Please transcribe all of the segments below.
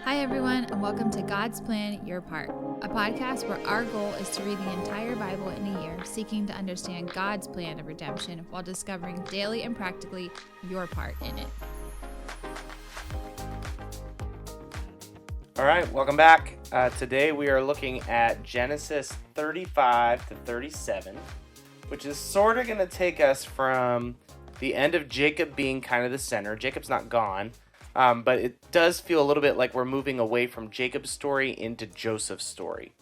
Hi, everyone, and welcome to God's Plan, Your Part, a podcast where our goal is to read the entire Bible in a year, seeking to understand God's plan of redemption while discovering daily and practically your part in it. All right, welcome back. Today we are looking at Genesis 35 to 37, which is sort of going to take us from the end of Jacob being kind of the center. Jacob's not gone. But it does feel a little bit like we're moving away from Jacob's story into Joseph's story.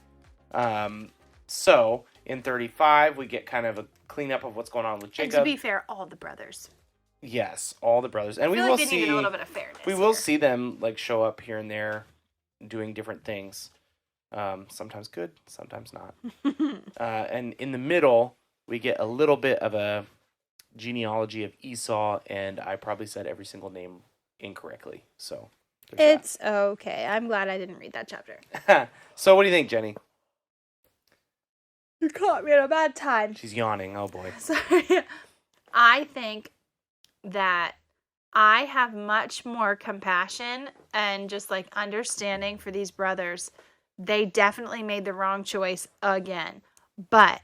So in 35, we get kind of a cleanup of what's going on with Jacob. And to be fair, all the brothers. Yes, all the brothers, and I feel like they needed a little bit of fairness. We will see them like show up here and there, doing different things. Sometimes good, sometimes not. And in the middle, we get a little bit of a genealogy of Esau, and I probably said every single name incorrectly, so it's okay. I'm glad I didn't read that chapter. So what do you think, Jenny? You caught me at a bad time. She's yawning. Oh boy. Sorry. I think that I have much more compassion and just like understanding for these brothers. They definitely made the wrong choice again, but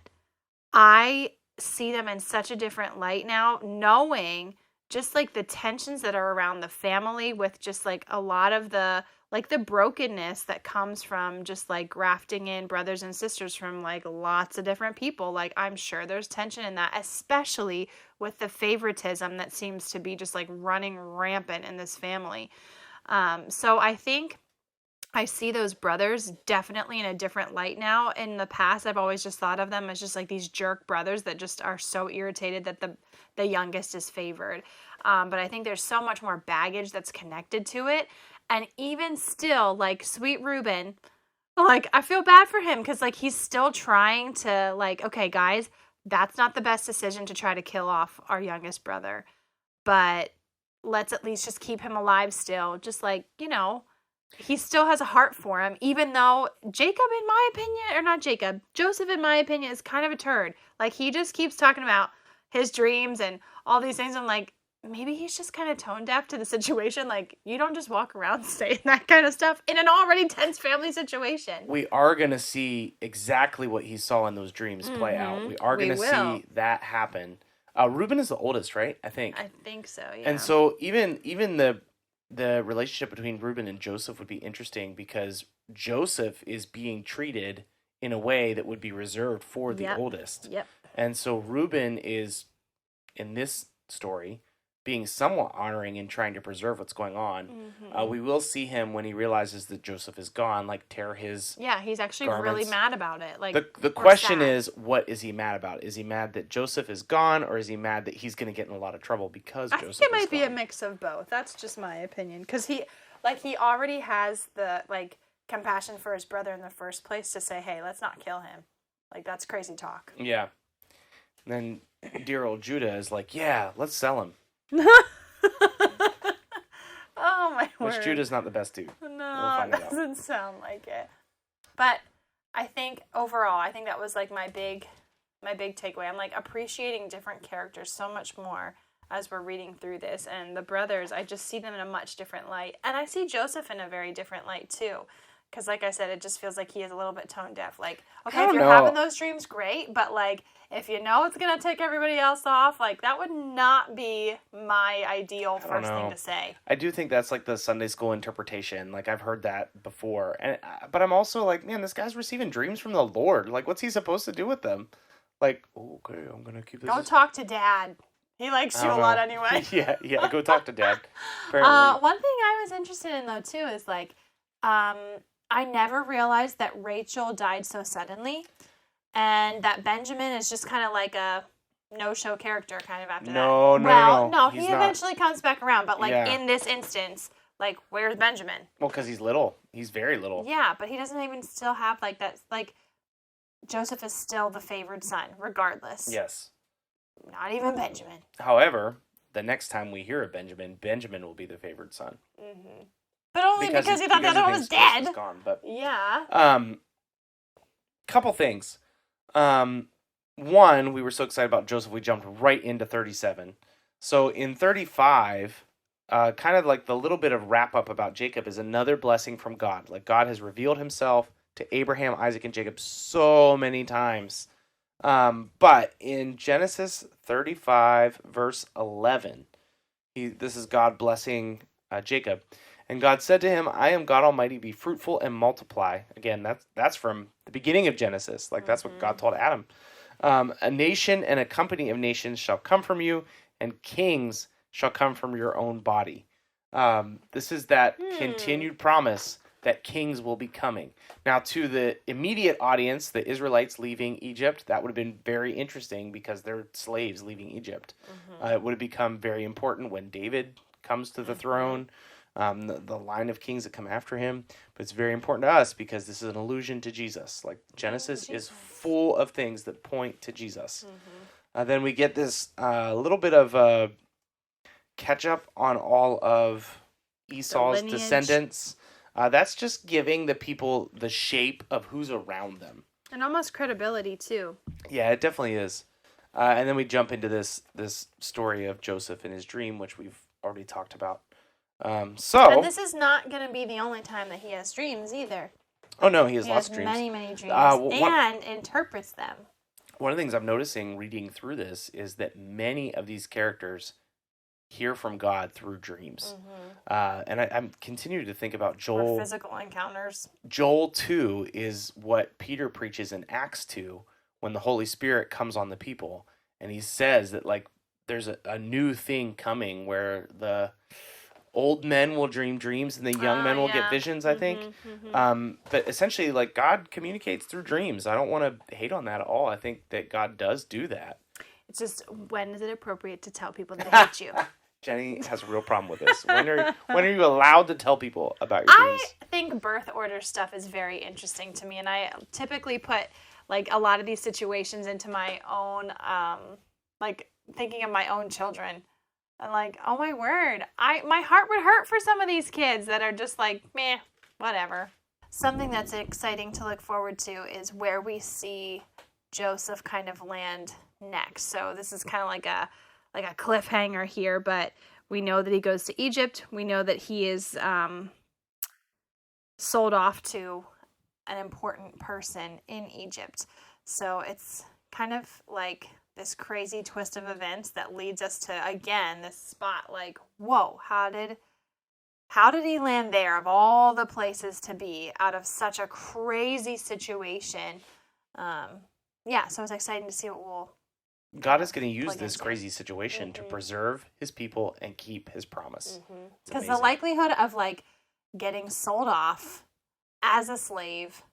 I see them in such a different light now, knowing just like the tensions that are around the family with just like a lot of the like the brokenness that comes from just like grafting in brothers and sisters from like lots of different people. Like I'm sure there's tension in that, especially with the favoritism that seems to be just like running rampant in this family. So I think I see those brothers definitely in a different light now. In the past, I've always just thought of them as just like these jerk brothers that just are so irritated that the youngest is favored. But I think there's so much more baggage that's connected to it. And even still, like sweet Reuben, like I feel bad for him because like he's still trying to like, okay, guys, that's not the best decision to try to kill off our youngest brother. But let's at least just keep him alive still. Just like, you know, he still has a heart for him, even though Jacob, in my opinion, or not Jacob, Joseph, in my opinion, is kind of a turd. Like, he just keeps talking about his dreams and all these things. I'm like, maybe he's just kind of tone deaf to the situation. Like, you don't just walk around saying that kind of stuff in an already tense family situation. We are going to see exactly what he saw in those dreams play out. We are going to see that happen. Reuben is the oldest, right? I think so, yeah. And so even the relationship between Reuben and Joseph would be interesting because Joseph is being treated in a way that would be reserved for the oldest. Yep. And so Reuben is, in this story, being somewhat honoring and trying to preserve what's going on. Mm-hmm. We will see him when he realizes that Joseph is gone, like tear his he's actually garments. Really mad about it. Like the question is, what is he mad about? Is he mad that Joseph is gone, or is he mad that he's going to get in a lot of trouble because Joseph is gone? I think it might be a mix of both. That's just my opinion. Because he already has the like compassion for his brother in the first place to say, hey, let's not kill him. Like, that's crazy talk. Yeah. And then dear old Judah is like, yeah, let's sell him. Oh my word. Which Judah's not the best dude. No, it doesn't sound like it. But I think overall, I think that was like my big takeaway. I'm like appreciating different characters so much more as we're reading through this. And the brothers, I just see them in a much different light. And I see Joseph in a very different light too. Because like I said, it just feels like he is a little bit tone deaf. Like, okay, if you're having those dreams, great. But like, if you know it's going to take everybody else off, like that would not be my ideal first thing to say. I do think that's like the Sunday school interpretation. Like I've heard that before. But I'm also like, man, this guy's receiving dreams from the Lord. Like what's he supposed to do with them? Like, okay, I'm going to keep this. Go talk to Dad. He likes you a lot anyway. yeah, go talk to Dad. One thing I was interested in though too is like, I never realized that Rachel died so suddenly, and that Benjamin is just kind of like a no-show character kind of after that. No, he eventually comes back around, but like in this instance, like where's Benjamin? Well, because he's little. He's very little. Yeah, but he doesn't even still have like that. Like Joseph is still the favored son, regardless. Yes. Not even Benjamin. However, the next time we hear of Benjamin will be the favored son. Mm-hmm. But only because he thought the other one was dead. Gone, but, yeah. Couple things. One, we were so excited about Joseph, we jumped right into 37. So in 35, kind of like the little bit of wrap up about Jacob is another blessing from God. Like God has revealed himself to Abraham, Isaac, and Jacob so many times. But in Genesis 35, verse 11, this is God blessing Jacob. And God said to him, I am God Almighty, be fruitful and multiply. Again, that's from the beginning of Genesis. Like that's what God told Adam. A nation and a company of nations shall come from you, and kings shall come from your own body. This is that continued promise that kings will be coming. Now, to the immediate audience, the Israelites leaving Egypt, that would have been very interesting because they're slaves leaving Egypt. It would have become very important when David comes to the throne, the line of kings that come after him. But it's very important to us because this is an allusion to Jesus. Like Genesis is full of things that point to Jesus. Then we get this little bit of catch up on all of Esau's descendants. That's just giving the people the shape of who's around them. And almost credibility, too. Yeah, it definitely is. And then we jump into this story of Joseph and his dream, which we've already talked about. And this is not going to be the only time that he has dreams, either. Oh, no, he has lots of dreams. Many, many dreams. And interprets them. One of the things I'm noticing reading through this is that many of these characters hear from God through dreams. And I'm continuing to think about Joel. Or physical encounters. Joel 2 is what Peter preaches in Acts 2 when the Holy Spirit comes on the people. And he says that like there's a new thing coming where the old men will dream dreams and the young men will get visions, I think. But essentially, like, God communicates through dreams. I don't want to hate on that at all. I think that God does do that. It's just, when is it appropriate to tell people that they hate you? Jenny has a real problem with this. When are you allowed to tell people about your dreams? I think birth order stuff is very interesting to me, and I typically put, like, a lot of these situations into my own, like, thinking of my own children. And like, oh my word, my heart would hurt for some of these kids that are just like, meh, whatever. Something that's exciting to look forward to is where we see Joseph kind of land next. So this is kind of like a cliffhanger here, but we know that he goes to Egypt. We know that he is sold off to an important person in Egypt. So it's kind of like this crazy twist of events that leads us to, again, this spot like, whoa, how did he land there of all the places to be out of such a crazy situation? So it's exciting to see what we'll... God is going to use this crazy situation to preserve his people and keep his promise. Because the likelihood of like getting sold off as a slave,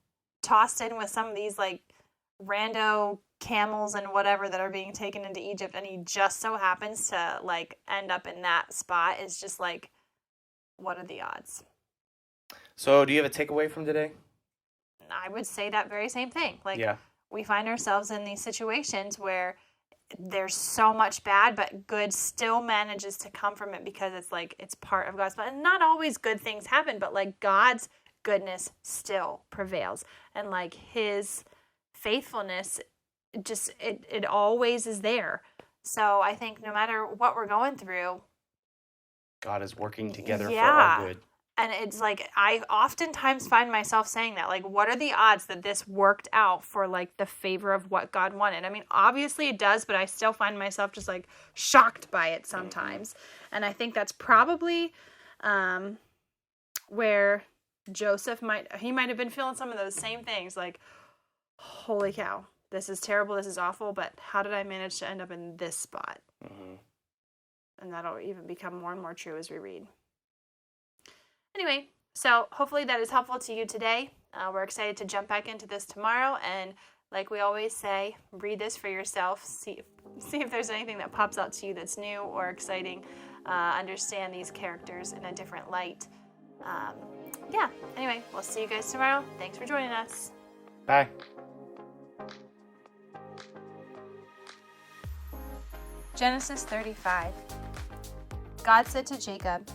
tossed in with some of these like rando camels and whatever that are being taken into Egypt, and he just so happens to like end up in that spot is just like, what are the odds? So do you have a takeaway from today? I would say that very same thing. Like, we find ourselves in these situations where there's so much bad, but good still manages to come from it because it's like, it's part of God's plan. And not always good things happen, but like God's goodness still prevails. And like his faithfulness, just it always is there. So I think no matter what we're going through, God is working together for our good. And it's like, I oftentimes find myself saying that, like, what are the odds that this worked out for like the favor of what God wanted? I mean, obviously it does, but I still find myself just like shocked by it sometimes. And I think that's probably where Joseph might have been feeling some of those same things, like, holy cow, this is terrible, this is awful, but how did I manage to end up in this spot? And that'll even become more and more true as we read. Anyway, so hopefully that is helpful to you today. We're excited to jump back into this tomorrow, and like we always say, read this for yourself, see if there's anything that pops out to you that's new or exciting, understand these characters in a different light. Anyway, we'll see you guys tomorrow. Thanks for joining us. Bye. Genesis 35. God said to Jacob,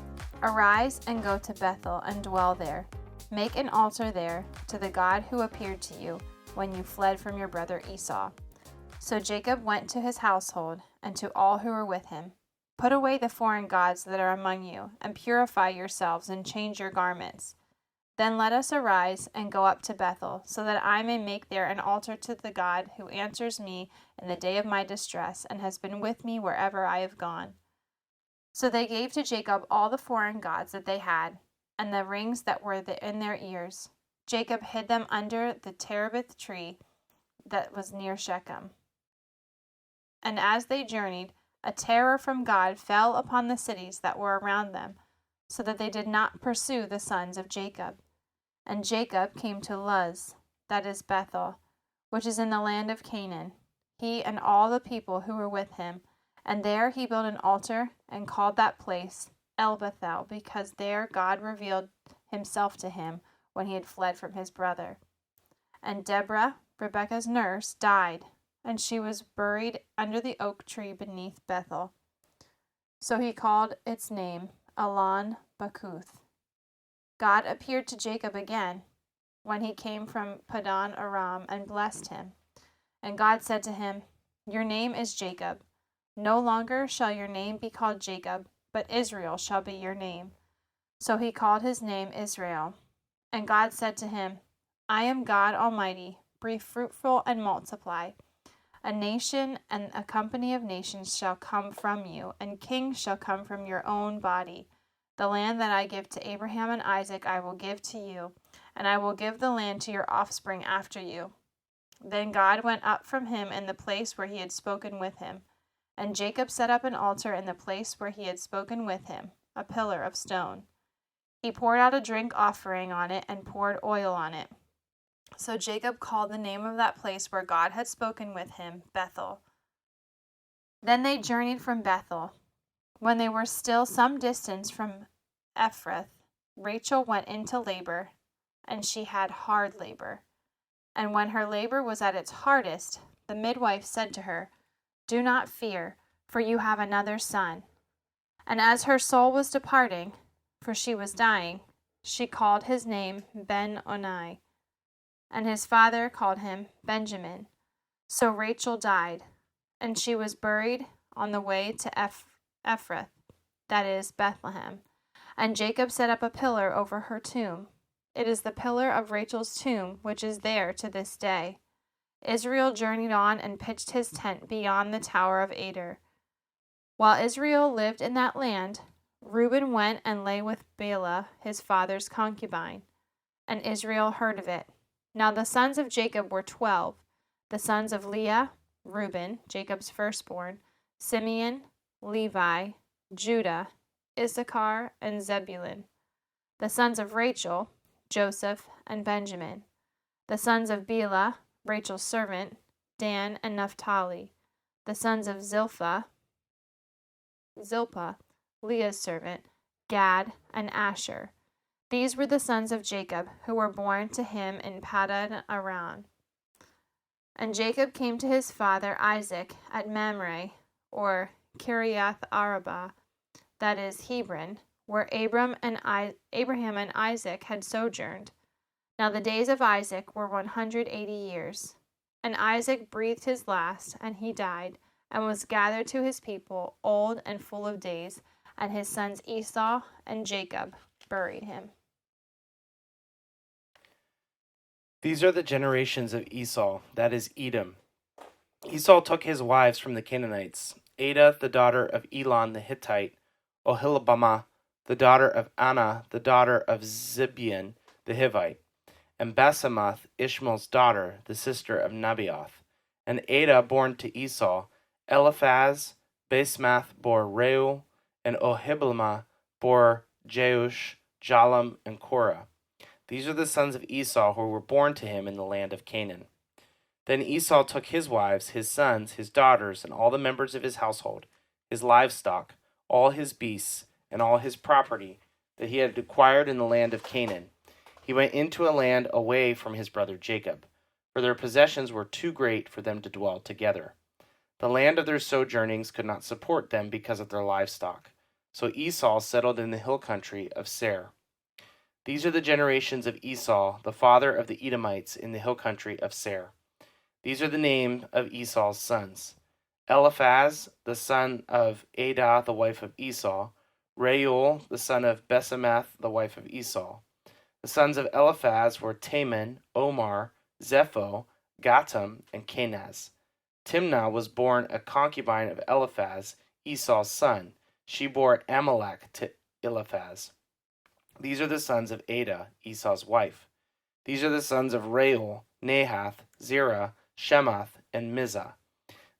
"Arise and go to Bethel and dwell there. Make an altar there to the God who appeared to you when you fled from your brother Esau." So Jacob went to his household and to all who were with him. Put away the foreign gods that are among you, and purify yourselves, and change your garments. Then let us arise and go up to Bethel, so that I may make there an altar to the God who answers me in the day of my distress, and has been with me wherever I have gone." So they gave to Jacob all the foreign gods that they had, and the rings that were in their ears. Jacob hid them under the terebinth tree that was near Shechem. And as they journeyed, a terror from God fell upon the cities that were around them, so that they did not pursue the sons of Jacob. And Jacob came to Luz, that is Bethel, which is in the land of Canaan, he and all the people who were with him. And there he built an altar and called that place El Bethel, because there God revealed himself to him when he had fled from his brother. And Deborah, Rebekah's nurse, died, and she was buried under the oak tree beneath Bethel. So he called its name Elon Bakuth. God appeared to Jacob again when he came from Paddan Aram and blessed him. And God said to him, "Your name is Jacob. No longer shall your name be called Jacob, but Israel shall be your name." So he called his name Israel. And God said to him, "I am God Almighty. Be fruitful and multiply. A nation and a company of nations shall come from you, and kings shall come from your own body. The land that I give to Abraham and Isaac I will give to you, and I will give the land to your offspring after you." Then God went up from him in the place where he had spoken with him. And Jacob set up an altar in the place where he had spoken with him, a pillar of stone. He poured out a drink offering on it and poured oil on it. So Jacob called the name of that place where God had spoken with him Bethel. Then they journeyed from Bethel. When they were still some distance from Ephrath, Rachel went into labor, and she had hard labor. And when her labor was at its hardest, the midwife said to her, "Do not fear, for you have another son." And as her soul was departing, for she was dying, she called his name Ben-Oni, and his father called him Benjamin. So Rachel died, and she was buried on the way to Ephrath, that is Bethlehem. And Jacob set up a pillar over her tomb. It is the pillar of Rachel's tomb, which is there to this day. Israel journeyed on and pitched his tent beyond the Tower of Ader. While Israel lived in that land, Reuben went and lay with Bela, his father's concubine, and Israel heard of it. Now the sons of Jacob were 12, the sons of Leah, Reuben, Jacob's firstborn, Simeon, Levi, Judah, Issachar, and Zebulun. The sons of Rachel, Joseph and Benjamin. The sons of Bela, Rachel's servant, Dan and Naphtali. The sons of Zilpah, Leah's servant, Gad and Asher. These were the sons of Jacob, who were born to him in Paddan Aram. And Jacob came to his father Isaac at Mamre, or Kiriath Arabah, that is Hebron, where Abraham and Isaac had sojourned. Now the days of Isaac were 180 years. And Isaac breathed his last, and he died, and was gathered to his people, old and full of days, and his sons Esau and Jacob buried him. These are the generations of Esau, that is Edom. Esau took his wives from the Canaanites, Adah, the daughter of Elon the Hittite, Oholibamah, the daughter of Anna, the daughter of Zibeon the Hivite, and Basemath, Ishmael's daughter, the sister of Nebaioth. And Adah born to Esau, Eliphaz. Basemath bore Reuel, and Oholibamah bore Jeush, Jalam, and Korah. These are the sons of Esau who were born to him in the land of Canaan. Then Esau took his wives, his sons, his daughters, and all the members of his household, his livestock, all his beasts, and all his property that he had acquired in the land of Canaan. He went into a land away from his brother Jacob, for their possessions were too great for them to dwell together. The land of their sojournings could not support them because of their livestock. So Esau settled in the hill country of Seir. These are the generations of Esau, the father of the Edomites in the hill country of Seir. These are the names of Esau's sons: Eliphaz, the son of Adah, the wife of Esau. Reuel, the son of Besemath, the wife of Esau. The sons of Eliphaz were Taman, Omar, Zepho, Gatam, and Kenaz. Timnah was born a concubine of Eliphaz, Esau's son. She bore Amalek to Eliphaz. These are the sons of Adah, Esau's wife. These are the sons of Reuel, Nahath, Zerah, Shemath, and Mizah.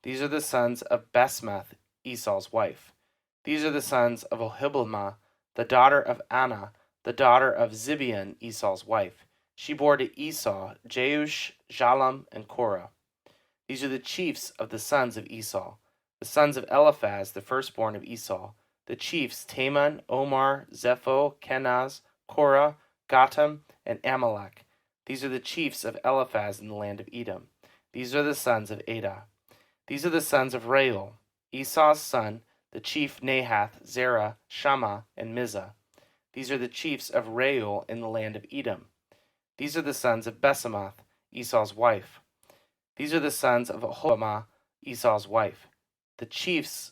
These are the sons of Basmath, Esau's wife. These are the sons of Oholibamah, the daughter of Anah, the daughter of Zibeon, Esau's wife. She bore to Esau Jeush, Jalem, and Korah. These are the chiefs of the sons of Esau. The sons of Eliphaz, the firstborn of Esau. The chiefs Taman, Omar, Zepho, Kenaz, Korah, Gatam, and Amalek. These are the chiefs of Eliphaz in the land of Edom. These are the sons of Adah. These are the sons of Reuel, Esau's son, the chief Nahath, Zerah, Shammah, and Mizah. These are the chiefs of Reuel in the land of Edom. These are the sons of Besemath, Esau's wife. These are the sons of Oholibamah, Esau's wife. The chiefs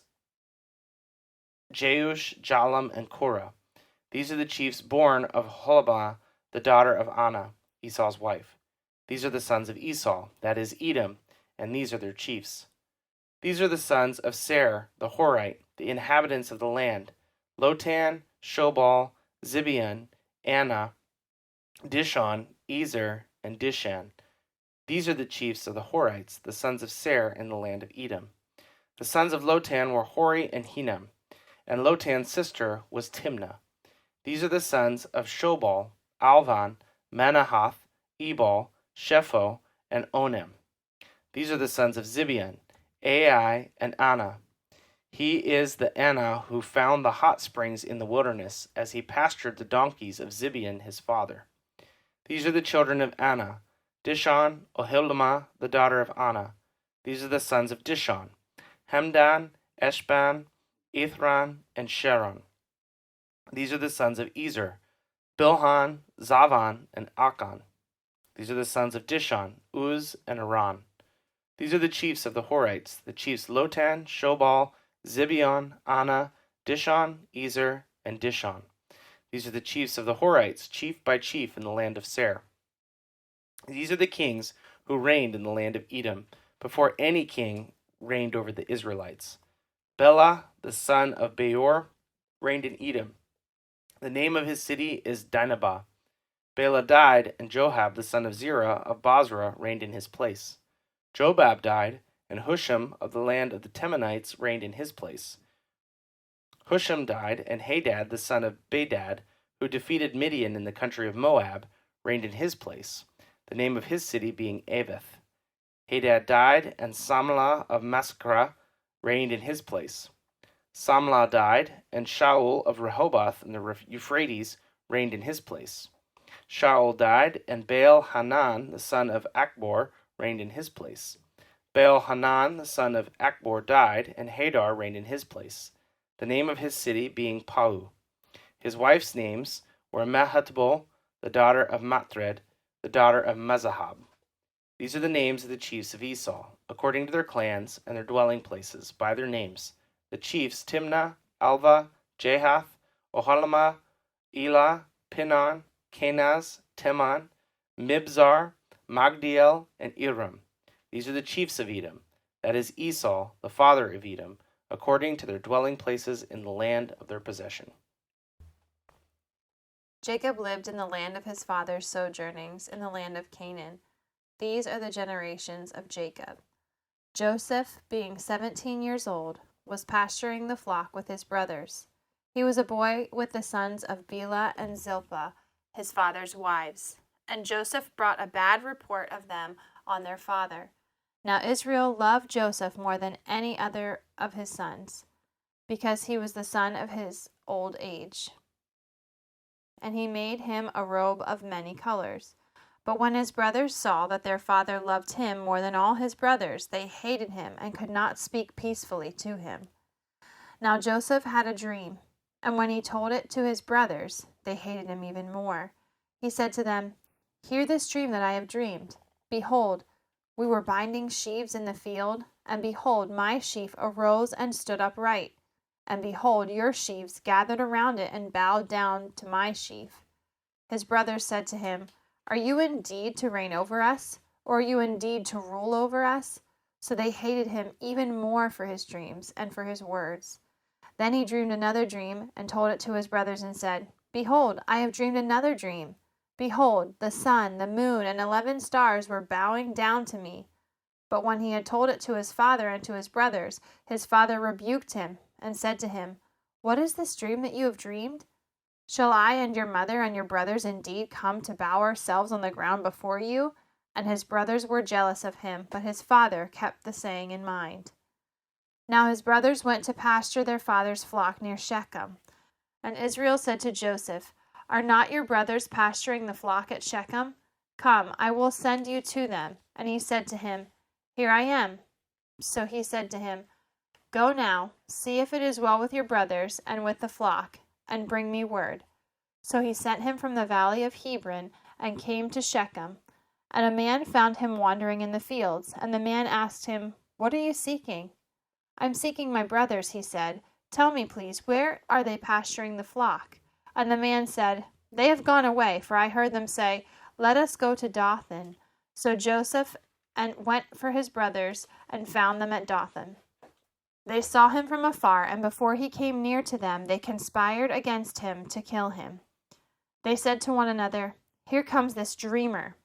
Jeush, Jalem, and Korah. These are the chiefs born of Oholibamah, the daughter of Anah, Esau's wife. These are the sons of Esau, that is Edom, and these are their chiefs. These are the sons of Seir, the Horite, the inhabitants of the land: Lotan, Shobal, Zibeon, Anah, Dishon, Ezer, and Dishan. These are the chiefs of the Horites, the sons of Seir in the land of Edom. The sons of Lotan were Hori and Hinnom, and Lotan's sister was Timnah. These are the sons of Shobal, Alvan, Manahath, Ebal, Shepho, and Onem. These are the sons of Zibeon, Ai, and Anah. He is the Anah who found the hot springs in the wilderness, as he pastured the donkeys of Zibeon his father. These are the children of Anah: Dishon, Oholibamah, the daughter of Anah. These are the sons of Dishon: Hemdan, Eshban, Ithran, and Sharon. These are the sons of Ezer: Bilhan, Zavan, and Akan. These are the sons of Dishon: Uz and Aran. These are the chiefs of the Horites, the chiefs Lotan, Shobal, Zibeon, Anah, Dishon, Ezer, and Dishon. These are the chiefs of the Horites, chief by chief in the land of Seir. These are the kings who reigned in the land of Edom, before any king reigned over the Israelites. Bela, the son of Beor, reigned in Edom. The name of his city is Dinhabah. Bela died, and Joab, the son of Zerah of Basra, reigned in his place. Jobab died, and Husham of the land of the Temanites reigned in his place. Husham died, and Hadad, the son of Bedad, who defeated Midian in the country of Moab, reigned in his place, the name of his city being Avith. Hadad died, and Samlah of Massacah reigned in his place. Samlah died, and Shaul of Rehoboth in the Euphrates reigned in his place. Shaul died, and Baal-Hanan, the son of Achbor, reigned in his place. Baal-Hanan, the son of Achbor, died, and Hadar reigned in his place, the name of his city being Pau. His wife's names were Mehetabel, the daughter of Matred, the daughter of Mezahab. These are the names of the chiefs of Esau, according to their clans and their dwelling places, by their names: the chiefs Timnah, Alva, Jahath, Oholibamah, Elah, Pinon, Kenaz, Teman, Mibzar, Magdiel, and Iram. These are the chiefs of Edom, that is Esau, the father of Edom, according to their dwelling places in the land of their possession. Jacob lived in the land of his father's sojournings, in the land of Canaan. These are the generations of Jacob. Joseph, being 17 years old, was pasturing the flock with his brothers. He was a boy with the sons of Bilhah and Zilpah, his father's wives. And Joseph brought a bad report of them on their father. Now Israel loved Joseph more than any other of his sons, because he was the son of his old age. And he made him a robe of many colors. But when his brothers saw that their father loved him more than all his brothers, they hated him and could not speak peacefully to him. Now Joseph had a dream, and when he told it to his brothers, they hated him even more. He said to them, "Hear this dream that I have dreamed. Behold, we were binding sheaves in the field, And behold, my sheaf arose and stood upright. And behold, your sheaves gathered around it and bowed down to my sheaf. His brothers said to him, Are you indeed to reign over us? Or are you indeed to rule over us? So they hated him even more for his dreams and for his words. Then he dreamed another dream and told it to his brothers and said, Behold, I have dreamed another dream. Behold, the sun, the moon, and 11 stars were bowing down to me. But when he had told it to his father and to his brothers, his father rebuked him and said to him, What is this dream that you have dreamed? Shall I and your mother and your brothers indeed come to bow ourselves on the ground before you? And his brothers were jealous of him, but his father kept the saying in mind. Now his brothers went to pasture their father's flock near Shechem. And Israel said to Joseph, Are not your brothers pasturing the flock at Shechem? Come, I will send you to them. And he said to him, Here I am. So he said to him, Go now, see if it is well with your brothers and with the flock, and bring me word. So he sent him from the valley of Hebron, and came to Shechem. And a man found him wandering in the fields, and the man asked him, What are you seeking? I'm seeking my brothers, he said. Tell me, please, where are they pasturing the flock? And the man said, They have gone away, for I heard them say, Let us go to Dothan. So Joseph went for his brothers, and found them at Dothan. They saw him from afar, and before he came near to them, they conspired against him to kill him. They said to one another, Here comes this dreamer.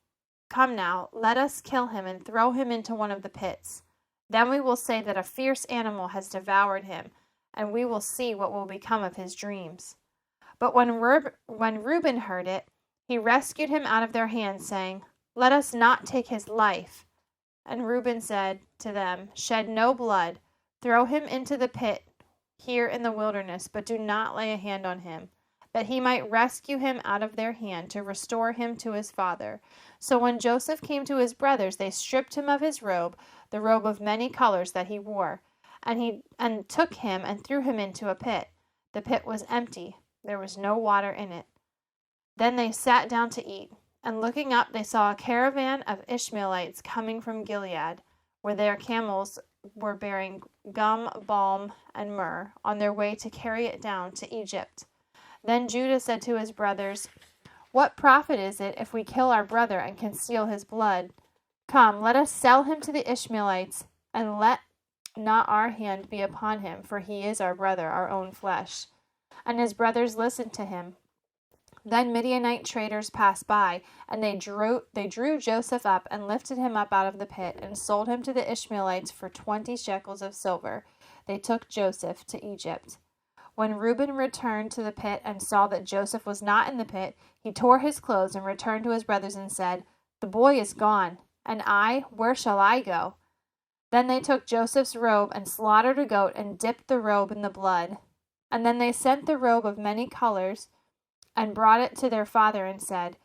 Come now, let us kill him and throw him into one of the pits. Then we will say that a fierce animal has devoured him, and we will see what will become of his dreams. But when Reuben heard it, he rescued him out of their hands, saying, Let us not take his life. And Reuben said to them, Shed no blood. Throw him into the pit here in the wilderness, but do not lay a hand on him, that he might rescue him out of their hand to restore him to his father. So when Joseph came to his brothers, they stripped him of his robe, the robe of many colors that he wore, and took him and threw him into a pit. The pit was empty. There was no water in it. Then they sat down to eat, and looking up they saw a caravan of Ishmaelites coming from Gilead, where their camels were bearing gum, balm, and myrrh, on their way to carry it down to Egypt. Then Judah said to his brothers, What profit is it if we kill our brother and conceal his blood? Come, let us sell him to the Ishmaelites, and let not our hand be upon him, for he is our brother, our own flesh. And his brothers listened to him. Then Midianite traders passed by, and they drew Joseph up and lifted him up out of the pit, and sold him to the Ishmaelites for 20 shekels of silver. They took Joseph to Egypt. When Reuben returned to the pit and saw that Joseph was not in the pit, he tore his clothes and returned to his brothers and said, The boy is gone, and I, where shall I go? Then they took Joseph's robe and slaughtered a goat and dipped the robe in the blood. And then they sent the robe of many colors and brought it to their father and said,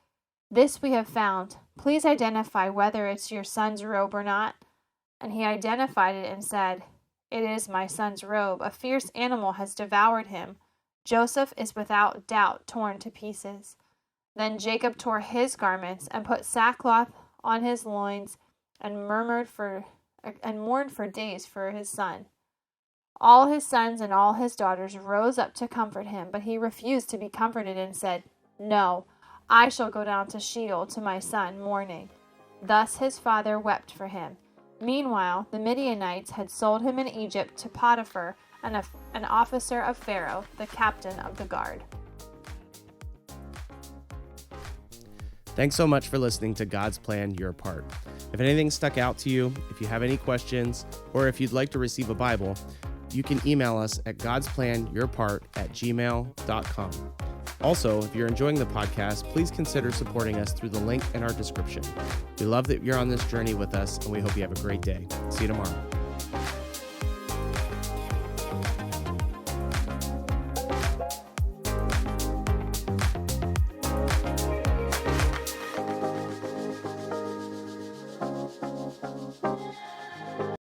This we have found. Please identify whether it's your son's robe or not. And he identified it and said, It is my son's robe. A fierce animal has devoured him. Joseph is without doubt torn to pieces. Then Jacob tore his garments and put sackcloth on his loins and mourned for days for his son. All his sons and all his daughters rose up to comfort him, but he refused to be comforted and said, No, I shall go down to Sheol to my son, mourning. Thus his father wept for him. Meanwhile, the Midianites had sold him in Egypt to Potiphar, an officer of Pharaoh, the captain of the guard. Thanks so much for listening to God's Plan, Your Part. If anything stuck out to you, if you have any questions, or if you'd like to receive a Bible, you can email us at godsplanyourpart@gmail.com. Also, if you're enjoying the podcast, please consider supporting us through the link in our description. We love that you're on this journey with us, and we hope you have a great day. See you tomorrow.